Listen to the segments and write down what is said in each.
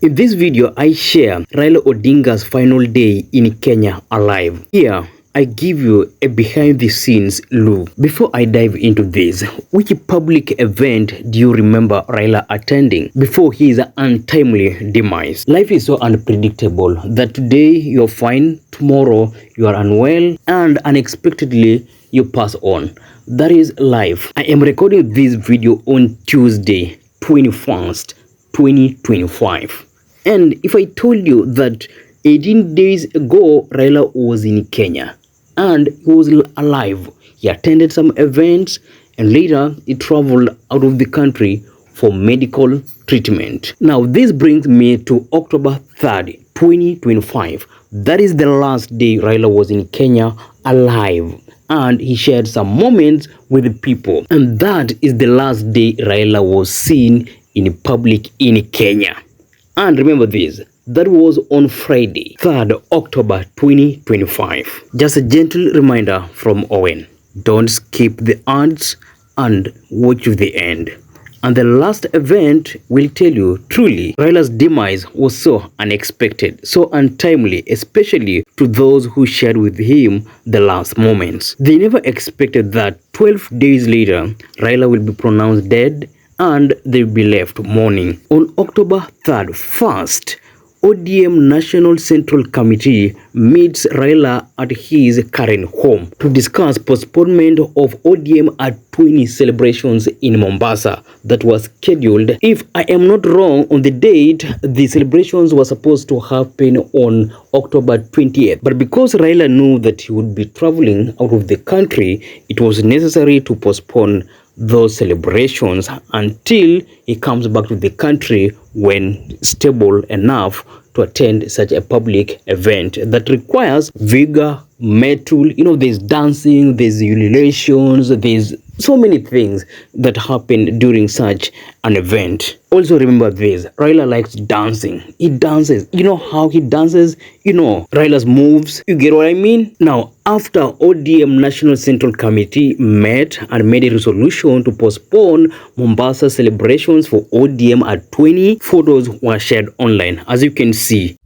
In this video, I share Raila Odinga's final day in Kenya alive. Here, I give you a behind-the-scenes look. Before I dive into this, which public event do you remember Raila attending before his untimely demise? Life is so unpredictable that today you're fine, tomorrow you are unwell, and unexpectedly you pass on. That is life. I am recording this video on Tuesday, 21st, 2025. And if I told you that 18 days ago Raila was in Kenya and he was alive, he attended some events and later he traveled out of the country for medical treatment. Now this brings me to October 3rd, 2025. That is the last day Raila was in Kenya alive, and he shared some moments with the people. And that is the last day Raila was seen in public in Kenya. And remember this, that was on Friday, 3rd October 2025. Just a gentle reminder from Owen. Don't skip the ads and watch to the end. And the last event will tell you, truly, Raila's demise was so unexpected, so untimely, especially to those who shared with him the last moments. They never expected that 12 days later, Raila will be pronounced dead and they will be left mourning. On October 3rd, first, ODM National Central Committee meets Raila at his current home to discuss postponement of ODM at 20 celebrations in Mombasa that was scheduled. If I am not wrong on the date, the celebrations were supposed to happen on October 20th. But because Raila knew that he would be traveling out of the country, it was necessary to postpone those celebrations until he comes back to the country when stable enough to attend such a public event that requires vigor, mettle. There's dancing, there's ululations, there's so many things that happen during such an event. Also remember this, Raila likes dancing. He dances. You know how he dances? Raila's moves. You get what I mean? Now, after ODM National Central Committee met and made a resolution to postpone Mombasa celebrations for ODM at 20, photos were shared online, as you can see.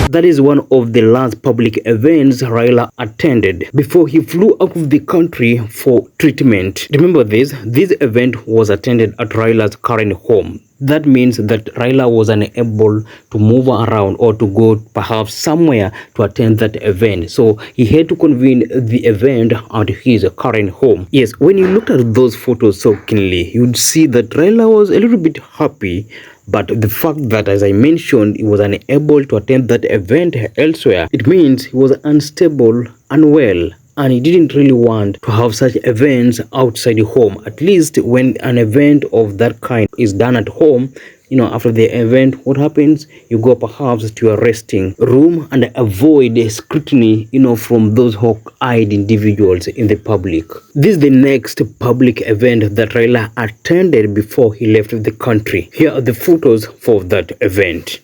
That is one of the last public events Raila attended before he flew out of the country for treatment. Remember this event was attended at Raila's current home. That means that Raila was unable to move around or to go perhaps somewhere to attend that event. So he had to convene the event at his current home. Yes, when you looked at those photos so keenly, you'd see that Raila was a little bit happy. But the fact that, as I mentioned, he was unable to attend that event elsewhere, it means he was unstable, unwell, and he didn't really want to have such events outside the home. At least when an event of that kind is done at home, after the event, what happens? You go perhaps to your resting room and avoid scrutiny, from those hawk-eyed individuals in the public. This is the next public event that Raila attended before he left the country. Here are the photos for that event.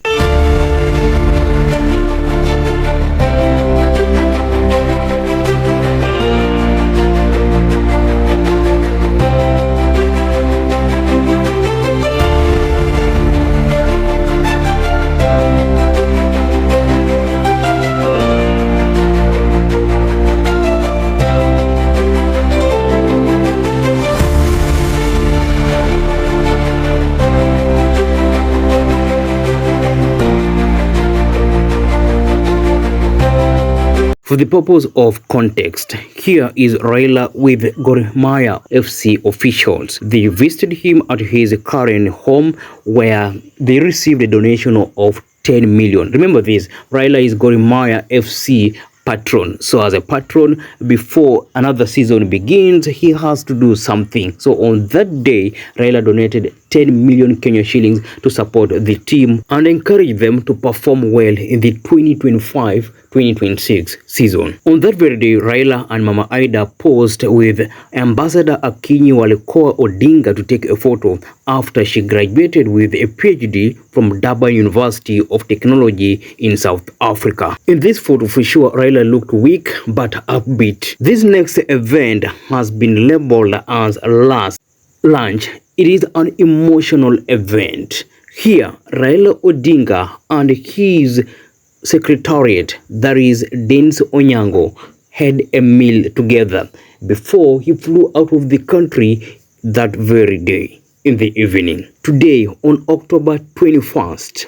For the purpose of context, here is Raila with Gor Mahia FC officials. They visited him at his current home where they received a donation of 10 million. Remember this, Raila is Gor Mahia FC patron. So as a patron, before another season begins, he has to do something. So on that day, Raila donated 10 million Kenya shillings to support the team and encourage them to perform well in the 2025-2026 season. On that very day, Raila and Mama Ida posed with Ambassador Akinyi Walekoa Odinga to take a photo after she graduated with a PhD from Durban University of Technology in South Africa. In this photo, for sure, Raila looked weak but upbeat. This next event has been labeled as last lunch. It is an emotional event. Here, Raila Odinga and his secretariat, that is Denis Onyango, had a meal together before he flew out of the country that very day in the evening. Today, on October 21st,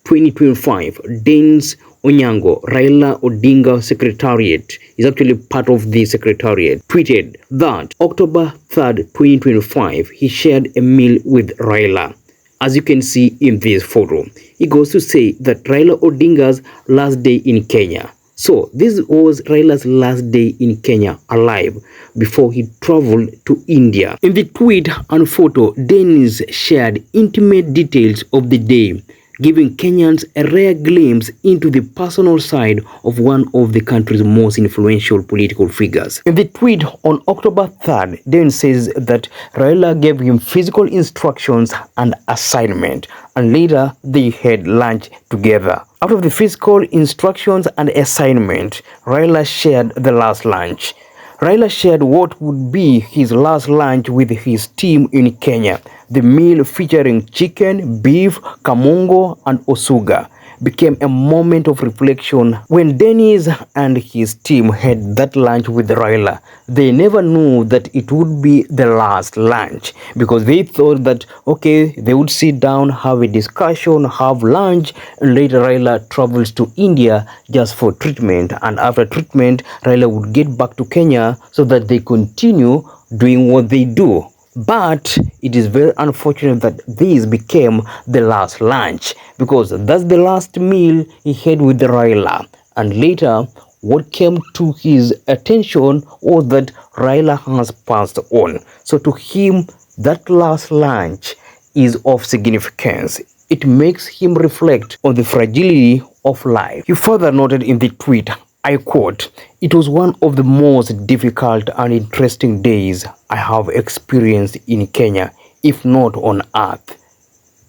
2025, Denis Onyango, Raila Odinga Secretariat, is actually part of the Secretariat, tweeted that October 3rd, 2025, he shared a meal with Raila. As you can see in this photo, he goes to say that Raila Odinga's last day in Kenya. So this was Raila's last day in Kenya alive before he traveled to India. In the tweet and photo, Denis shared intimate details of the day, giving Kenyans a rare glimpse into the personal side of one of the country's most influential political figures. In the tweet on October 3rd, Denis says that Raila gave him physical instructions and assignment, and later they had lunch together. Out of the physical instructions and assignment, Raila shared the last lunch. Raila shared what would be his last lunch with his team in Kenya. The meal, featuring chicken, beef, kamongo, and osuga, became a moment of reflection. When Denis and his team had that lunch with Raila, they never knew that it would be the last lunch, because they thought that, okay, they would sit down, have a discussion, have lunch, and later Raila travels to India just for treatment, and after treatment, Raila would get back to Kenya so that they continue doing what they do. But it is very unfortunate that this became the last lunch, because that's the last meal he had with Raila. And later, what came to his attention was that Raila has passed on. So to him, that last lunch is of significance. It makes him reflect on the fragility of life. He further noted in the tweet, I quote, "It was one of the most difficult and interesting days I have experienced in Kenya, if not on earth."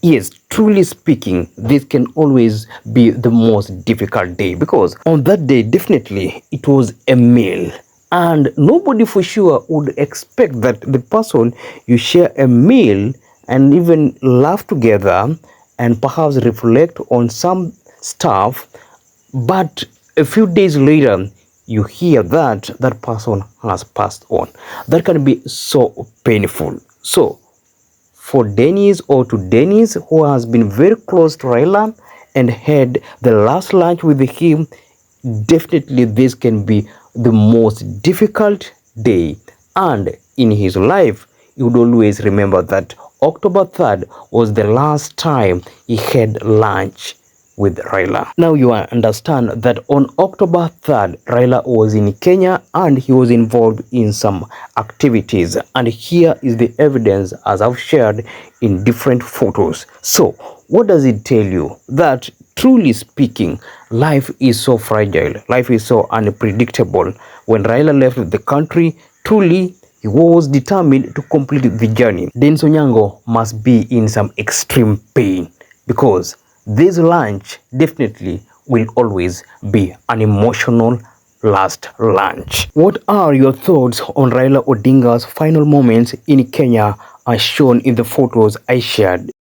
Yes, truly speaking, this can always be the most difficult day, because on that day, definitely, it was a meal. And nobody for sure would expect that the person you share a meal and even laugh together and perhaps reflect on some stuff, but a few days later, you hear that that person has passed on. That can be so painful. So, for Denis, or to Denis, who has been very close to Raila and had the last lunch with him, definitely this can be the most difficult day. And in his life, he would always remember that October 3rd was the last time he had lunch with Raila. Now you understand that on October 3rd, Raila was in Kenya and he was involved in some activities. And here is the evidence, as I've shared in different photos. So what does it tell you? That truly speaking, life is so fragile. Life is so unpredictable. When Raila left the country, truly he was determined to complete the journey. Denis Onyango must be in some extreme pain, because this lunch definitely will always be an emotional last lunch. What are your thoughts on Raila Odinga's final moments in Kenya as shown in the photos I shared?